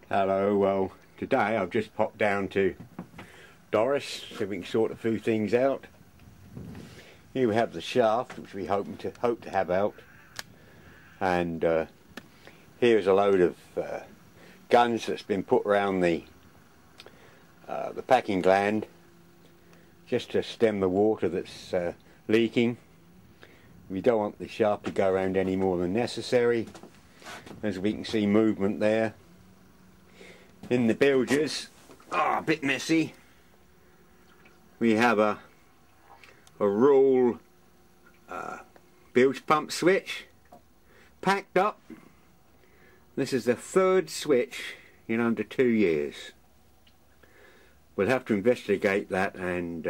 Hello, well today I've just popped down to Doris so we can sort a few things out. Here we have the shaft which we hope to have out, and here's a load of guns that's been put around the packing gland just to stem the water that's leaking. We don't want the shaft to go around any more than necessary. As we can see, movement there. In the bilges, a bit messy. We have a roll bilge pump switch packed up. This is the third switch in under 2 years. We'll have to investigate that, and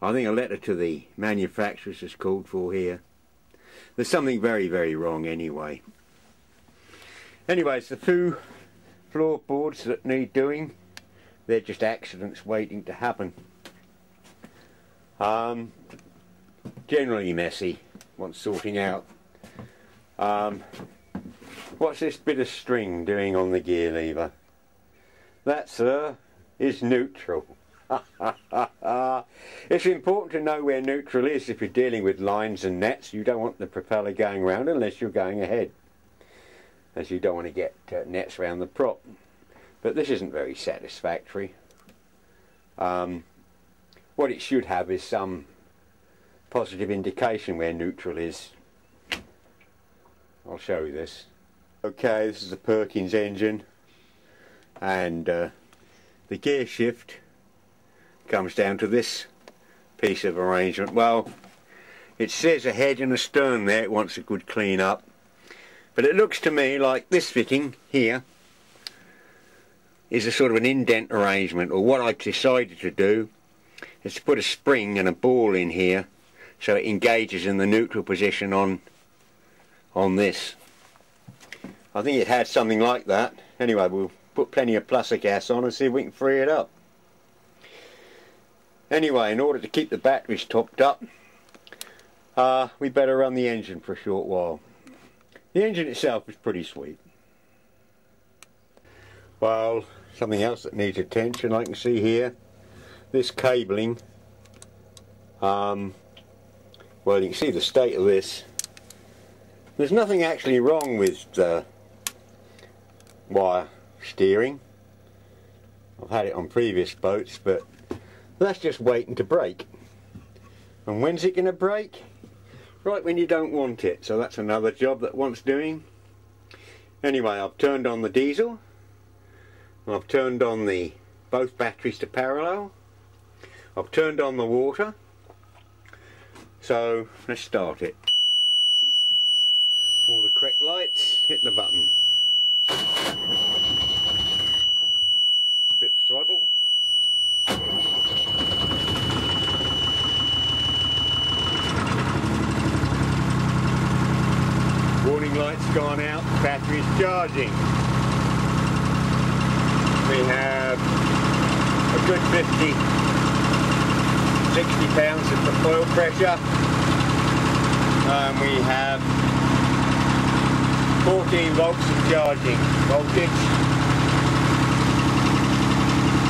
I think a letter to the manufacturers is called for here. There's something very, very wrong anyway. Anyway, it's the two floorboards that need doing. They're just accidents waiting to happen. Generally messy, wants sorting out. What's this bit of string doing on the gear lever? That, sir, is neutral. It's important to know where neutral is if you're dealing with lines and nets. You don't want the propeller going round unless you're going ahead, as you don't want to get nets around the prop. But this isn't very satisfactory. What it should have is some positive indication where neutral is. I'll show you this. Okay, this is the Perkins engine, and the gear shift comes down to this piece of arrangement. Well, it says a head and a stern there, it wants a good clean up. But it looks to me like this fitting here is a sort of an indent arrangement, or what I've decided to do is to put a spring and a ball in here so it engages in the neutral position on this. I think it had something like that. Anyway, we'll put plenty of prussic gas on and see if we can free it up. Anyway, in order to keep the batteries topped up, we better run the engine for a short while. The engine itself is pretty sweet. Well, something else that needs attention, I can see here, this cabling. Well, you can see the state of this. There's nothing actually wrong with the wire steering. I've had it on previous boats, but that's just waiting to break. And when's it going to break? Right when you don't want it. So that's another job that wants doing. Anyway, I've turned on the diesel. I've turned on both batteries to parallel. I've turned on the water. So let's start it. All the correct lights, hit the button. Bit of throttle. Warning light's gone out, battery's charging. We have a good 50, 60 pounds of oil pressure. We have 14 volts of charging voltage.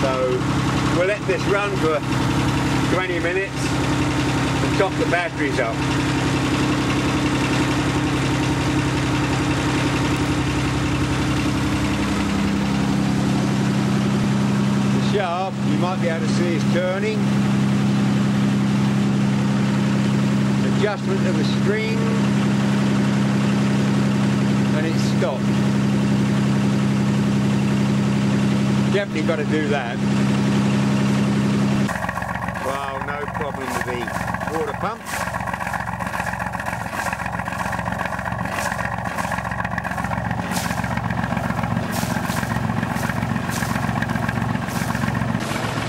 So we'll let this run for 20 minutes and top the batteries up. The shaft, you might be able to see, is turning. Adjustment of the string, and it's stopped. Definitely got to do that. Well, no problem with the water pump.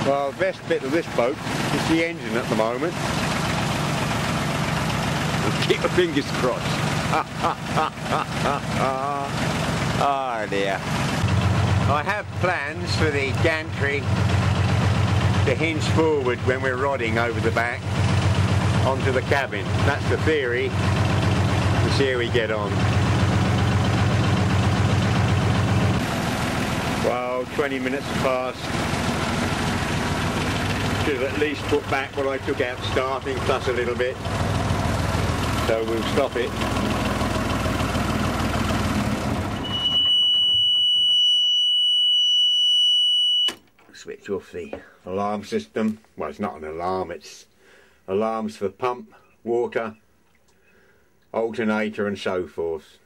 Well, the best bit of this boat is the engine at the moment. Keep your fingers crossed. Oh dear. I have plans for the gantry to hinge forward when we're rodding over the back onto the cabin. That's the theory. We'll see how we get on. 20 minutes past. Should have at least put back what I took out starting plus a little bit. So we'll stop it. Switch off the alarm system. Well, it's not an alarm, it's alarms for pump, water, alternator and so forth.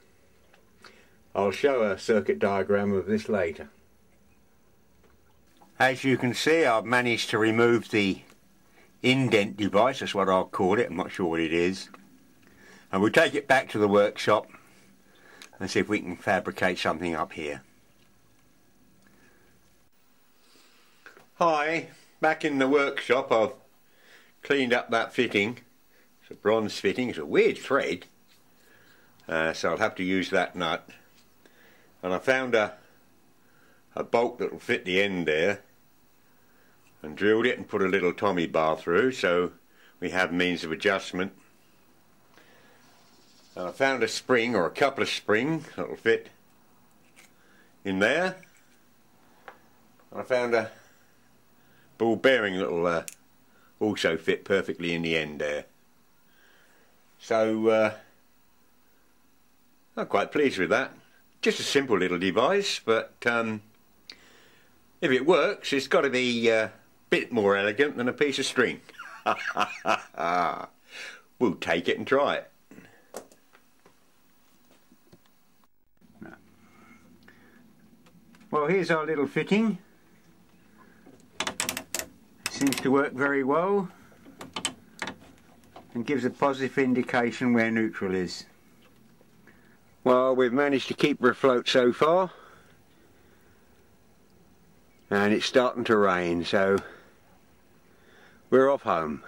I'll show a circuit diagram of this later. As you can see, I've managed to remove the indent device, that's what I'll call it, I'm not sure what it is. And we'll take it back to the workshop and see if we can fabricate something up here. Hi, back in the workshop. I've cleaned up that fitting. It's a bronze fitting, it's a weird thread, so I'll have to use that nut. And I found a bolt that will fit the end there, and drilled it and put a little Tommy bar through so we have means of adjustment. And I found a spring, or a couple of springs, that will fit in there. And I found a ball bearing that will also fit perfectly in the end there. So I'm quite pleased with that. Just a simple little device, but if it works, it's got to be a bit more elegant than a piece of string. We'll take it and try it. Well, here's our little fitting. Seems to work very well and gives a positive indication where neutral is. Well, we've managed to keep her afloat so far, and it's starting to rain, so we're off home.